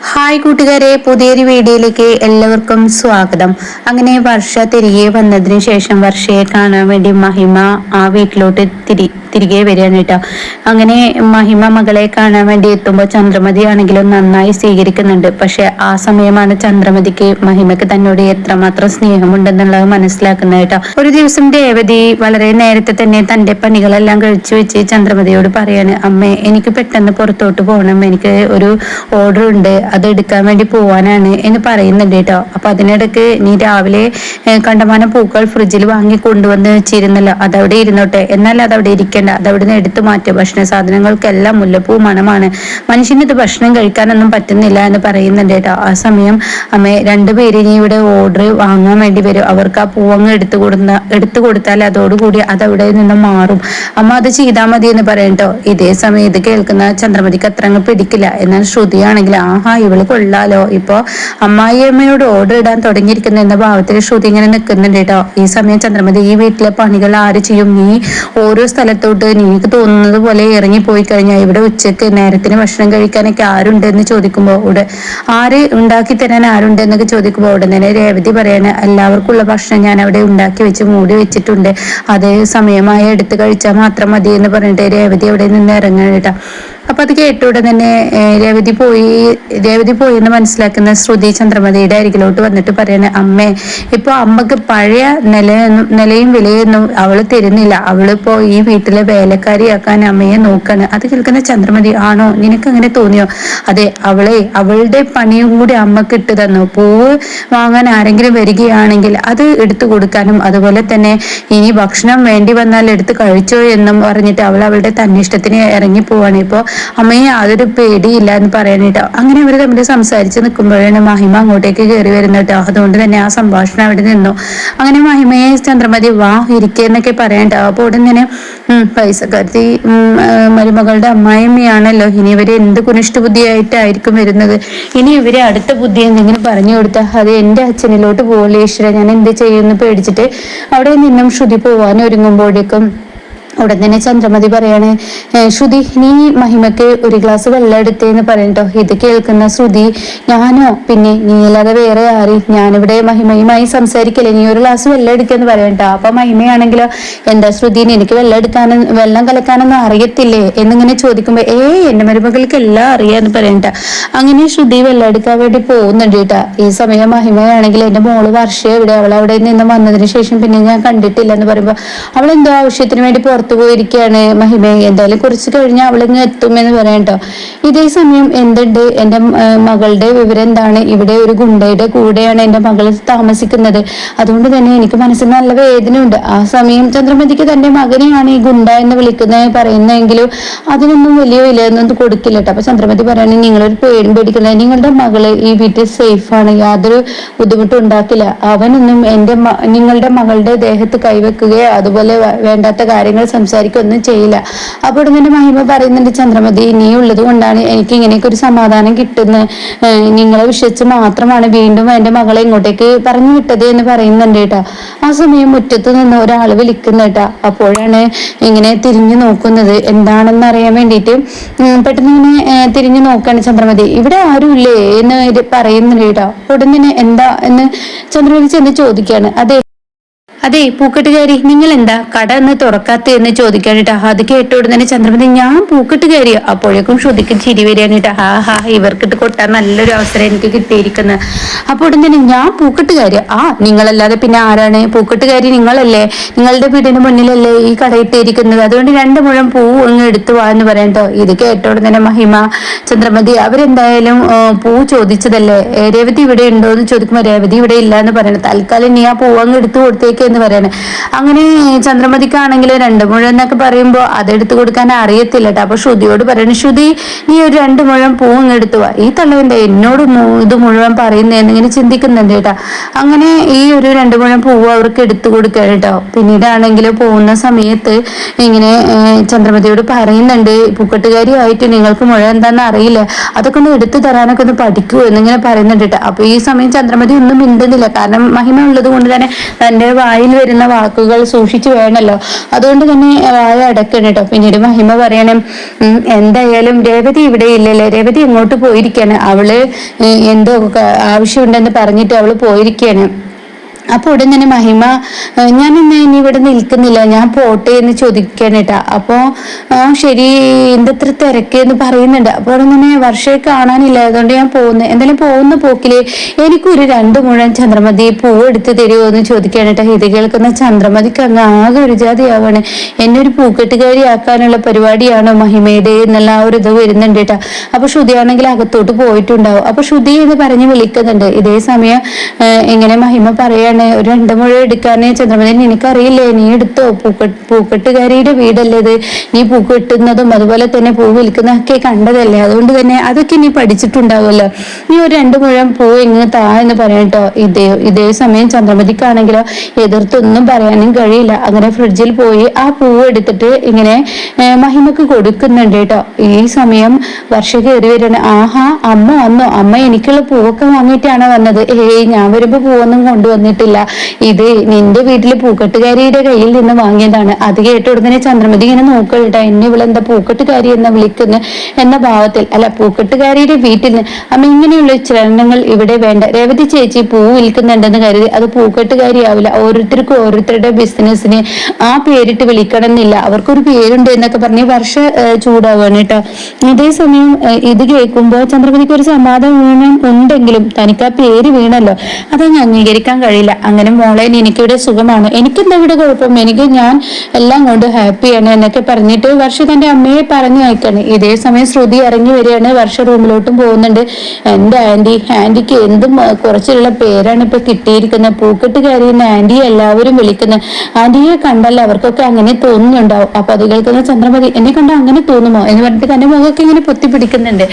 Hi കൂട്ടുകാരെ, പുതിയൊരു വീഡിയോയിലേക്ക് എല്ലാവർക്കും സ്വാഗതം. അങ്ങനെ വർഷ തിരികെ വന്നതിന് ശേഷം വർഷയെ കാണാൻ വേണ്ടി മഹിമ ആ വീട്ടിലോട്ട് തിരികെ വരികയാണ് കേട്ടോ. അങ്ങനെ മഹിമ മകളെ കാണാൻ വേണ്ടി എത്തുമ്പോൾ ചന്ദ്രമതി ആണെങ്കിലും നന്നായി സ്വീകരിക്കുന്നുണ്ട്. പക്ഷെ ആ സമയമാണ് ചന്ദ്രമതിക്ക് മഹിമക്ക് തന്നോട് എത്രമാത്രം സ്നേഹമുണ്ടെന്നുള്ളത് മനസ്സിലാക്കുന്നത് കേട്ടോ. ഒരു ദിവസം രേവതി വളരെ നേരത്തെ തന്നെ തന്റെ പണികളെല്ലാം കഴിച്ചു വെച്ച് ചന്ദ്രമതിയോട് പറയാണ്, അമ്മേ എനിക്ക് പെട്ടെന്ന് പുറത്തോട്ട് പോകണം, എനിക്ക് ഒരു ഓർഡർ ഉണ്ട്, അത് എടുക്കാൻ വേണ്ടി പോവാനാണ് എന്ന് പറയുന്നുണ്ട് കേട്ടോ. അപ്പൊ അതിനിടയ്ക്ക് നീ രാവിലെ കണ്ടമാനം പൂക്കൾ ഫ്രിഡ്ജിൽ വാങ്ങി കൊണ്ടുവന്ന് വെച്ചിരുന്നല്ലോ, അതവിടെ ഇരുന്നോട്ടെ, എന്നാൽ അതവിടെ ഇരിക്കേണ്ട, അതവിടെ നിന്ന് എടുത്തു മാറ്റുക, ഭക്ഷണ സാധനങ്ങൾക്കെല്ലാം മുല്ലപ്പൂ മണമാണ്, മനുഷ്യന് ഇത് ഭക്ഷണം കഴിക്കാനൊന്നും പറ്റുന്നില്ല എന്ന് പറയുന്നുണ്ട് കേട്ടോ. ആ സമയം അമ്മ രണ്ടുപേര് ഇനി ഇവിടെ ഓർഡർ വാങ്ങാൻ വേണ്ടി വരും, അവർക്ക് ആ പൂവങ്ങ് എടുത്തു കൊടുത്താൽ അതോടുകൂടി അതവിടെ നിന്ന് മാറും, അമ്മ അത് ചെയ്താൽ മതി എന്ന് പറയട്ടോ. ഇതേ സമയം ഇത് കേൾക്കുന്ന ചന്ദ്രമതിക്ക് അത്ര അങ്ങ് പിടിക്കില്ല. എന്നാൽ ശ്രുതിയാണെങ്കിൽ ആഹാ ഇവള് കൊള്ളാലോ, ഇപ്പൊ അമ്മായിയമ്മയോട് ഓർഡർ ഇടാൻ തുടങ്ങിയിരിക്കുന്ന എന്ന ഭാവത്തിൽ ശ്രുതി ഇങ്ങനെ നിൽക്കുന്നുണ്ട് കേട്ടോ. ഈ സമയം ചന്ദ്രമതി, ഈ വീട്ടിലെ പണികൾ ആര് ചെയ്യും, നീ ഓരോ സ്ഥലത്തോട്ട് നീക്ക് തോന്നുന്നത് പോലെ ഇറങ്ങി പോയി കഴിഞ്ഞാൽ ഇവിടെ ഉച്ചക്ക് നേരത്തിന് ഭക്ഷണം കഴിക്കാനൊക്കെ ആരുണ്ട് എന്ന് ചോദിക്കുമ്പോൾ ആര് ഉണ്ടാക്കി തരാൻ ആരുണ്ട് എന്നൊക്കെ ചോദിക്കുമ്പോൾ ഉടനെ രേവതി പറയാണ്, എല്ലാവർക്കും ഉള്ള ഭക്ഷണം ഞാൻ അവിടെ ഉണ്ടാക്കി വെച്ച് മൂടി വെച്ചിട്ടുണ്ട്, അതേ സമയമായി എടുത്ത് കഴിച്ചാൽ മാത്രം മതി എന്ന് പറഞ്ഞിട്ട് രേവതി അവിടെ നിന്ന് ഇറങ്ങണം കേട്ടോ. അപ്പൊ അത് കേട്ടൂടെ തന്നെ രേവതി പോയി എന്ന് മനസ്സിലാക്കുന്ന ശ്രുതി ചന്ദ്രമതിയുടെ അരികിലോട്ട് വന്നിട്ട് പറയണേ, അമ്മേ ഇപ്പൊ അമ്മക്ക് പഴയ നിലയും വിലയൊന്നും അവള് തരുന്നില്ല, അവളിപ്പോ ഈ വീട്ടിലെ വേലക്കാരിയാക്കാൻ അമ്മയെ നോക്കാണ്. അത് കേൾക്കുന്ന ചന്ദ്രമതി, ആണോ, നിനക്ക് അങ്ങനെ തോന്നിയോ? അതെ, അവളുടെ പണിയും കൂടി അമ്മക്ക് ഇട്ട് തന്നു, പൂവ് വാങ്ങാൻ ആരെങ്കിലും വരികയാണെങ്കിൽ അത് എടുത്തു കൊടുക്കാനും, അതുപോലെ തന്നെ ഇനി ഭക്ഷണം വേണ്ടി വന്നാൽ എടുത്ത് കഴിച്ചോ എന്നും പറഞ്ഞിട്ട് അവളുടെ തന്നിഷ്ടത്തിന് ഇറങ്ങി പോവാണ്. ഇപ്പൊ അമ്മയെ യാതൊരു പേടിയില്ല എന്ന് പറയാനായിട്ടോ. അങ്ങനെ അവർ തമ്മിൽ സംസാരിച്ച് നിൽക്കുമ്പോഴാണ് മഹിമ അങ്ങോട്ടേക്ക് കയറി വരുന്നത് കേട്ടോ. അതുകൊണ്ട് തന്നെ ആ സംഭാഷണം അവിടെ നിന്നു. അങ്ങനെ മഹിമയെ ചന്ദ്രമതി വാ ഇരിക്കുന്നൊക്കെ പറയണ്ടോ. അപ്പൊ ഉടനെ പൈസക്കാരി മരുമകളുടെ അമ്മായിമ്മയാണല്ലോ, ഇനി ഇവര് എന്ത് കുനിഷ്ട ബുദ്ധിയായിട്ടായിരിക്കും വരുന്നത്, ഇനി ഇവര് അടുത്ത ബുദ്ധി എന്തെങ്കിലും പറഞ്ഞു കൊടുത്താൽ അത് എന്റെ അച്ഛനിലോട്ട് പോകല്ലേ ഈശ്വര, ഞാൻ എന്ത് ചെയ്യുമെന്ന് പേടിച്ചിട്ട് അവിടെ നിന്നും ശ്രുതി പോവാൻ ഒരുങ്ങുമ്പോഴേക്കും ഉടൻ തന്നെ ചന്ദ്രമതി പറയാണ്, ശ്രുതി നീ മഹിമക്ക് ഒരു ഗ്ലാസ് വെള്ളം എടുത്തേന്ന് പറയട്ടോ. ഇത് കേൾക്കുന്ന ശ്രുതി, ഞാനോ, പിന്നെ നീ അല്ലാതെ വേറെ ആര്, ഞാനിവിടെ മഹിമയുമായി സംസാരിക്കല്ലേ, നീ ഒരു ഗ്ലാസ് വെള്ളം എടുക്കെന്ന് പറയട്ടോ. അപ്പൊ മഹിമയാണെങ്കിലോ, എന്താ ശ്രുതി എനിക്ക് വെള്ളം കലക്കാനൊന്നും അറിയത്തില്ലേ എന്നിങ്ങനെ ചോദിക്കുമ്പോ എന്റെ മരുമകൾക്ക് എല്ലാം അറിയാന്ന് പറയണ്ട. അങ്ങനെ ശ്രുതി വെള്ളം എടുക്കാൻ വേണ്ടി പോകുന്നുണ്ട് കേട്ടാ. ഈ സമയം മഹിമയാണെങ്കിൽ എന്റെ മോള് വർഷ എവിടെ, അവൾ അവിടെ നിന്ന് വന്നതിന് ശേഷം പിന്നെ ഞാൻ കണ്ടിട്ടില്ല എന്ന് പറയുമ്പോ, അവൾ എന്തോ ആവശ്യത്തിന് വേണ്ടി പോയിരിക്കുകയാണ് മഹിമ, എന്തായാലും കുറച്ച് കഴിഞ്ഞാൽ അവളിങ്ങ് എത്തുമെന്ന് പറയട്ടോ. ഇതേ സമയം എന്തുണ്ട്, എന്റെ മകളുടെ വിവരം എന്താണ്, ഇവിടെ ഒരു ഗുണ്ടയുടെ കൂടെയാണ് എന്റെ മകൾ താമസിക്കുന്നത്, അതുകൊണ്ട് തന്നെ എനിക്ക് മനസ്സിന് നല്ല വേദനയുണ്ട്. ആ സമയം ചന്ദ്രമതിക്ക് തന്റെ മകനെയാണ് ഈ ഗുണ്ട എന്ന് വിളിക്കുന്നത് പറയുന്നെങ്കിലും അതിനൊന്നും വലിയ വിലയൊന്നും കൊടുക്കില്ല കേട്ടോ. അപ്പൊ ചന്ദ്രമതി പറയുകയാണെങ്കിൽ നിങ്ങളൊരു പേടിക്കണ, നിങ്ങളുടെ മകള് ഈ വീട്ടിൽ സേഫാണ്, യാതൊരു ബുദ്ധിമുട്ടും ഉണ്ടാക്കില്ല, അവനൊന്നും നിങ്ങളുടെ മകളുടെ ദേഹത്ത് കൈവെക്കുകയോ അതുപോലെ വേണ്ടാത്ത കാര്യങ്ങൾ സംസാരിക്കൊന്നും ചെയ്യില്ല. അപ്പോൾ ഇങ്ങനെ മഹിമ പറയുന്നുണ്ട്, ചന്ദ്രമതി നീ ഉള്ളത് കൊണ്ടാണ് എനിക്ക് ഇങ്ങനെയൊക്കെ ഒരു സമാധാനം കിട്ടുന്നത്, നിങ്ങളെ വിശ്വസിച്ച് മാത്രമാണ് വീണ്ടും എന്റെ മകളെ ഇങ്ങോട്ടേക്ക് പറഞ്ഞു വിട്ടത് എന്ന് പറയുന്നുണ്ട് കേട്ടോ. ആ സമയം മുറ്റത്ത് നിന്ന് ഒരാൾ വിളിക്കുന്ന കേട്ടാ. അപ്പോഴാണ് ഇങ്ങനെ തിരിഞ്ഞു നോക്കുന്നത്, എന്താണെന്ന് അറിയാൻ വേണ്ടിയിട്ട് പെട്ടെന്ന് ഇങ്ങനെ തിരിഞ്ഞു നോക്കാണ് ചന്ദ്രമതി. ഇവിടെ ആരും ഇല്ലേ എന്ന് പറയുന്നുണ്ട് കേട്ടോ. ഉടനെ എന്താ എന്ന് ചന്ദ്രമതി ചെന്ന് ചോദിക്കാണ്. അതെ പൂക്കെട്ടുകാരി, നിങ്ങൾ എന്താ കട ഒന്ന് തുറക്കാത്ത എന്ന് ചോദിക്കാനിട്ടാ. അത് കേട്ടോട് തന്നെ ചന്ദ്രമതി, ഞാൻ പൂക്കെട്ടുകാരി. അപ്പോഴേക്കും ശ്രുതിക്ക് ചിരി വരികയാണിട്ടാ. ഇവർക്കിട്ട് കൊട്ടാൻ നല്ലൊരു അവസരം എനിക്ക് കിട്ടിയിരിക്കുന്നത്. അപ്പോൾ ഉടൻ തന്നെ ഞാൻ പൂക്കെട്ടുകാരി, നിങ്ങളല്ലാതെ പിന്നെ ആരാണ് പൂക്കെട്ടുകാരി, നിങ്ങളല്ലേ, നിങ്ങളുടെ വീടിന് മുന്നിലല്ലേ ഈ കടയിട്ടിരിക്കുന്നത്, അതുകൊണ്ട് 2 മുഴം പൂ അങ്ങ് എടുത്തു വാ എന്ന് പറയട്ടോ. ഇത് കേട്ടോട് തന്നെ മഹിമ ചന്ദ്രമതി അവരെന്തായാലും പൂ ചോദിച്ചതല്ലേ, രേവതി ഇവിടെ ഉണ്ടോ എന്ന് ചോദിക്കുമ്പോൾ രേവതി ഇവിടെ ഇല്ല എന്ന് പറയണം, തൽക്കാലം നീ ആ പൂ അങ്ങ് എടുത്തു കൊടുത്തേക്ക് എന്ന് പറയണേ. അങ്ങനെ ചന്ദ്രമതിക്കാണെങ്കിൽ 2 മുഴം എന്നൊക്കെ പറയുമ്പോൾ അതെടുത്ത് കൊടുക്കാൻ അറിയത്തില്ല കേട്ടോ. അപ്പൊ ശ്രുതിയോട് പറയണ, ശ്രുതി നീ ഒരു 2 മുഴം പൂ അങ്ങ് എടുത്തു വാ, ഈ തള്ളവന്റെ എന്നോട് ഇത് മുഴുവൻ പറയുന്നതെന്ന് ഇങ്ങനെ ചിന്തിക്കുന്നുണ്ട് കേട്ടോ. അങ്ങനെ ഈ ഒരു 2 മുഴം പൂവ് അവർക്ക് എടുത്തു കൊടുക്കുക കേട്ടോ. പിന്നീടാണെങ്കിൽ പോകുന്ന സമയത്ത് ഇങ്ങനെ ചന്ദ്രമതിയോട് പറയുന്നുണ്ട്, പൂക്കെട്ടുകാരിയായിട്ട് നിങ്ങൾക്ക് മുഴം എന്താണെന്ന് അറിയില്ല, അതൊക്കെ ഒന്ന് എടുത്തു തരാനൊക്കെ ഒന്ന് പഠിക്കൂ എന്നിങ്ങനെ പറയുന്നുണ്ട് കേട്ടോ. അപ്പൊ ഈ സമയം ചന്ദ്രമതി ഒന്നും മിണ്ടുന്നില്ല, കാരണം മഹിമ ഉള്ളത് കൊണ്ട് തന്നെ തന്റെ വായ വായിൽ വരുന്ന വാക്കുകൾ സൂക്ഷിച്ചു വേണമല്ലോ, അതുകൊണ്ട് തന്നെ വായ അടക്കണം കേട്ടോ. പിന്നീട് മഹിമ പറയണം, എന്തായാലും രേവതി ഇവിടെ ഇല്ലല്ലേ, രേവതി ഇങ്ങോട്ട് പോയിരിക്കാണ്, അവള് എന്തോ ആവശ്യമുണ്ടെന്ന് പറഞ്ഞിട്ട് അവള് പോയിരിക്കുകയാണ്. അപ്പോൾ ഉടൻ തന്നെ മഹിമ, ഞാൻ ഇന്ന് ഇനി ഇവിടെ നിൽക്കുന്നില്ല, ഞാൻ പോട്ടെ എന്ന് ചോദിക്കാനേട്ടാ. അപ്പോൾ ശരി, എന്തത്ര തിരക്ക് എന്ന് പറയുന്നുണ്ട്. അപ്പോൾ ഉടൻ തന്നെ വർഷയെ കാണാനില്ല, അതുകൊണ്ട് ഞാൻ പോകുന്നത്, എന്തായാലും പോകുന്ന പോക്കില് എനിക്കൊരു 2 മുഴം ചന്ദ്രമതി പൂവ് എടുത്ത് തരുമോ എന്ന് ചോദിക്കാനേട്ടാ. ഇത് കേൾക്കുന്ന ചന്ദ്രമതിക്ക് അങ്ങ് ആകെ ഒരു ജാതിയാവാണ്. എന്നെ ഒരു പൂക്കെട്ടുകാരി ആക്കാനുള്ള പരിപാടിയാണോ മഹിമയുടെ എന്നുള്ള ആ ഒരു ഇത് വരുന്നുണ്ട് കേട്ടാ. അപ്പൊ ശ്രുതിയാണെങ്കിൽ അകത്തോട്ട് പോയിട്ടുണ്ടാവും. അപ്പൊ ശ്രുതി എന്ന് പറഞ്ഞ് വിളിക്കുന്നുണ്ട്. ഇതേ സമയം ഇങ്ങനെ മഹിമ പറയാണ്, ഒരു 2 മുഴം എടുക്കാന് ചന്ദ്രമതി, എനിക്കറിയില്ലേ, നീ എടുത്തോ, പൂക്കെട്ടുകാരിയുടെ വീടല്ലേ ഇത്, നീ പൂ കെട്ടുന്നതും അതുപോലെ തന്നെ പൂ വിൽക്കുന്നതൊക്കെ കണ്ടതല്ലേ, അതുകൊണ്ട് തന്നെ അതൊക്കെ നീ പഠിച്ചിട്ടുണ്ടാവുമല്ലോ, നീ ഒരു 2 മുഴം പൂ ഇങ്ങ് താ എന്ന് പറയട്ടോ. ഇതേ സമയം ചന്ദ്രമതിക്കാണെങ്കിലോ എതിർത്തൊന്നും പറയാനും കഴിയില്ല. അങ്ങനെ ഫ്രിഡ്ജിൽ പോയി ആ പൂവ് എടുത്തിട്ട് ഇങ്ങനെ മഹിമക്ക് കൊടുക്കുന്നുണ്ട് കേട്ടോ. ഈ സമയം വർഷ കയറി വരികയാണ്. ആഹാ, അമ്മ വന്നോ, അമ്മ എനിക്കുള്ള പൂവൊക്കെ വാങ്ങിയിട്ടാണ് വന്നത്. ഞാൻ വരുമ്പോ പൂവൊന്നും കൊണ്ടുവന്നിട്ട്, ഇത് നിന്റെ വീട്ടില് പൂക്കെട്ടുകാരിയുടെ കയ്യിൽ നിന്ന് വാങ്ങിയതാണ്. അത് കേട്ട ഉടനെ ചന്ദ്രമതി ഇങ്ങനെ നോക്കട്ടോ, എന്നെ ഇവളെന്താ പൂക്കെട്ടുകാരി എന്ന് വിളിക്കുന്നു എന്ന ഭാവത്തിൽ. അല്ല, പൂക്കെട്ടുകാരിയുടെ വീട്ടിൽ നിന്ന് അമ്മ ഇങ്ങനെയുള്ള ചലനങ്ങൾ ഇവിടെ വേണ്ട. രേവതി ചേച്ചി പൂ വിൽക്കുന്നുണ്ടെന്ന് കരുതി അത് പൂക്കെട്ടുകാരി ആവില്ല. ഓരോരുത്തർക്കും ഓരോരുത്തരുടെ ബിസിനസ്സിന് ആ പേരിട്ട് വിളിക്കണം എന്നില്ല, അവർക്കൊരു പേരുണ്ട് എന്നൊക്കെ പറഞ്ഞ് വർഷ ചൂടാവാണ് കേട്ടോ. അതേസമയം ഇത് കേൾക്കുമ്പോൾ ചന്ദ്രമതിക്ക് ഒരു സമാധാനം ഉണ്ടെങ്കിലും തനിക്ക് ആ പേര് വീണല്ലോ, അതങ്ങ് അംഗീകരിക്കാൻ കഴിയില്ല. അങ്ങനെ മോളെ, എനിക്കിവിടെ സുഖമാണ്, എനിക്കെന്താ ഇവിടെ കുഴപ്പം, ഞാൻ എല്ലാം കൊണ്ട് ഹാപ്പിയാണ് എന്നൊക്കെ പറഞ്ഞിട്ട് വർഷ തന്റെ അമ്മയെ പറഞ്ഞു അയക്കാണ്. ഇതേ സമയം ശ്രുതി ഇറങ്ങി വരികയാണ്. വർഷ റൂമിലോട്ടും പോകുന്നുണ്ട്. എന്റെ ആന്റിക്ക് എന്തും കുറച്ചുള്ള പേരാണ് ഇപ്പൊ കിട്ടിയിരിക്കുന്നത്, പൂക്കെട്ടുകാരി എന്ന് ആന്റി എല്ലാവരും വിളിക്കുന്നത്. ആന്റിയെ കണ്ടല്ല അവർക്കൊക്കെ അങ്ങനെ തോന്നുന്നുണ്ടാവും. അപ്പൊ അത് കേൾക്കുന്ന ചന്ദ്രമതി, എന്നെ കണ്ട അങ്ങനെ തോന്നുമോ എന്ന് പറഞ്ഞിട്ട് തന്റെ മുഖമൊക്കെ ഇങ്ങനെ പൊത്തിപ്പിടിക്കുന്നുണ്ട്.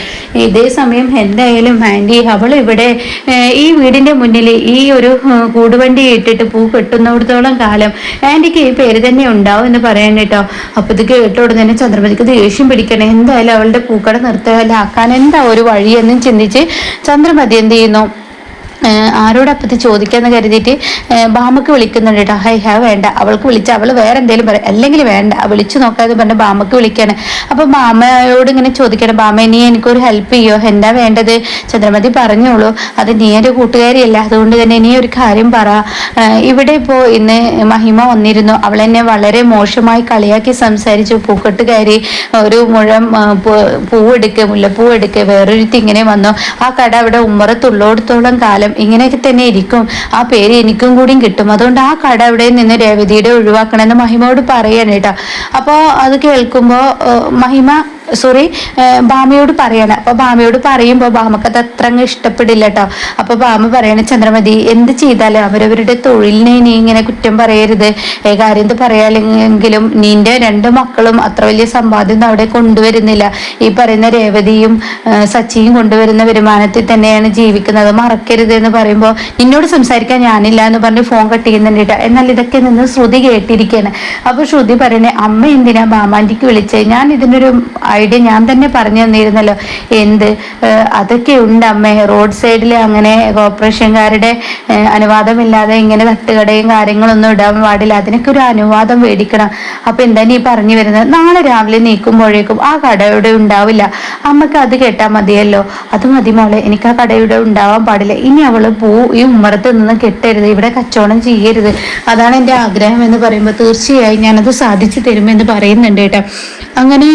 ഇതേ സമയം എന്തായാലും ആന്റി അവൾ ഇവിടെ ഈ വീടിന്റെ മുന്നിൽ ഈ ഒരു കൂടുവണ്ടി ഇട്ടിട്ട് പൂ കെട്ടുന്നിടത്തോളം കാലം ആന്റിക്ക് ഈ പേര് തന്നെ ഉണ്ടാവും എന്ന് പറയാൻ കേട്ടോ. അപ്പൊ ഇത് കേട്ട ഉടനെ ചന്ദ്രമതിക്ക് ദേഷ്യം പിടിക്കണേ. എന്തായാലും അവളുടെ പൂക്കട നിർത്തലാക്കാൻ എന്താ ഒരു വഴിയെന്നും ചിന്തിച്ച് ചന്ദ്രമതി എന്ത് ചെയ്യുന്നു, ആരോടപ്പത്തി ചോദിക്കാന്ന് കരുതിയിട്ട് ബാമക്ക് വിളിക്കുന്നുണ്ട് കേട്ടോ. വേണ്ട, അവൾക്ക് വിളിച്ച അവള് വേറെ എന്തെങ്കിലും പറയും, അല്ലെങ്കിൽ വേണ്ട വിളിച്ചു നോക്കാതെ പറഞ്ഞ ബാമക്ക് വിളിക്കാണ്. അപ്പൊ ബാമയോട് ഇങ്ങനെ ചോദിക്കണം, ബാമ നീ എനിക്കൊരു ഹെൽപ്പ് ചെയ്യോ, എന്താ വേണ്ടത്? ചന്ദ്രമതി പറഞ്ഞോളൂ, അത് നീ ഒരു കൂട്ടുകാരിയല്ല, അതുകൊണ്ട് തന്നെ നീ ഒരു കാര്യം പറ. ഇവിടെ ഇപ്പോ ഇന്ന് മഹിമ വന്നിരുന്നു, അവളെന്നെ വളരെ മോശമായി കളിയാക്കി സംസാരിച്ചു. പൂക്കെട്ടുകാരി ഒരു മുഴം പൂവെടുക്ക്, മുല്ലപ്പൂ എടുക്ക്, വേറൊരുത്തി ഇങ്ങനെ വന്നു. ആ കട അവിടെ ഉമ്മറത്തുള്ളോടത്തോളം കാലം ഇങ്ങനെയൊക്കെ തന്നെ ഇരിക്കും, ആ പേര് എനിക്കും കൂടിയും കിട്ടും, അതുകൊണ്ട് ആ കട അവിടെ നിന്ന് രേവതിയുടെ ഒഴിവാക്കണമെന്ന് മഹിമയോട് പറയാണ് കേട്ടോ. അപ്പോൾ അത് കേൾക്കുമ്പോ ബാമയോട് പറയണം. അപ്പൊ ബാമയോട് പറയുമ്പോ ബാമക്ക് അത് അത്ര അങ്ങ് ഇഷ്ടപ്പെടില്ല കേട്ടോ. അപ്പൊ ബാമ പറയണ, ചന്ദ്രമതി എന്ത് ചെയ്താലും അവരവരുടെ തൊഴിലിനെ നീ ഇങ്ങനെ കുറ്റം പറയരുത്, കാര്യം പറയാലെങ്കിലും നിന്റെ 2 മക്കളും അത്ര വലിയ സമ്പാദ്യം അവിടെ കൊണ്ടുവരുന്നില്ല, ഈ പറയുന്ന രേവതിയും സച്ചിയും കൊണ്ടുവരുന്ന വരുമാനത്തിൽ തന്നെയാണ് ജീവിക്കുന്നത്, മറക്കരുത് എന്ന് പറയുമ്പോ നിന്നോട് സംസാരിക്കാൻ ഞാനില്ല എന്ന് പറഞ്ഞ് ഫോൺ കട്ട് ചെയ്യുന്നുണ്ട് കേട്ടോ. എന്നാൽ ഇതൊക്കെ നിന്ന് ശ്രുതി കേട്ടിരിക്കുകയാണ്. അപ്പൊ ശ്രുതി പറയണേ, അമ്മ എന്തിനാ ബാമാന്റിക്ക് വിളിച്ചത്, ഞാൻ ഇതിനൊരു ഐഡിയ ഞാൻ തന്നെ പറഞ്ഞു തന്നിരുന്നല്ലോ. അതൊക്കെ ഉണ്ട് അമ്മേ, റോഡ് സൈഡിൽ അങ്ങനെ കോർപ്പറേഷൻകാരുടെ അനുവാദമില്ലാതെ ഇങ്ങനെ തട്ടുകടയും കാര്യങ്ങളൊന്നും ഇടാൻ പാടില്ല, അതിനൊക്കെ ഒരു അനുവാദം മേടിക്കണം. അപ്പൊ എന്താ നീ പറഞ്ഞു വരുന്നത്? നാളെ രാവിലെ നീക്കുമ്പോഴേക്കും ആ കടയുടെ ഉണ്ടാവില്ല, അമ്മക്ക് അത് കേട്ടാ മതിയല്ലോ. അത് മതി മോളെ, എനിക്ക് ആ കടയുടെ ഉണ്ടാവാൻ പാടില്ല. ഇനി അവള് ഈ ഉമ്മറത്ത് നിന്ന് കെട്ടരുത്, ഇവിടെ കച്ചവടം ചെയ്യരുത്, അതാണ് എൻ്റെ ആഗ്രഹം എന്ന് പറയുമ്പോൾ തീർച്ചയായും ഞാനത് സാധിച്ചു തരുമെന്ന് പറയുന്നുണ്ട് കേട്ടോ. അങ്ങനെ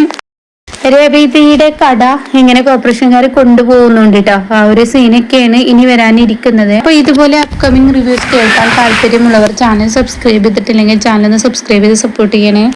രേവതിയുടെ കട ഇങ്ങനെ കോർപ്പറേഷൻകാർ കൊണ്ടുപോകുന്നുണ്ട് കേട്ടോ. ആ ഒരു സീനൊക്കെയാണ് ഇനി വരാനിരിക്കുന്നത്. അപ്പൊ ഇതുപോലെ അപ്കമിങ് റിവ്യൂസ് കേൾക്കാൻ താല്പര്യമുള്ളവർ ചാനൽ സബ്സ്ക്രൈബ് ചെയ്തിട്ടില്ലെങ്കിൽ ചാനൽ ഒന്ന് സബ്സ്ക്രൈബ് ചെയ്ത് സപ്പോർട്ട് ചെയ്യണേ.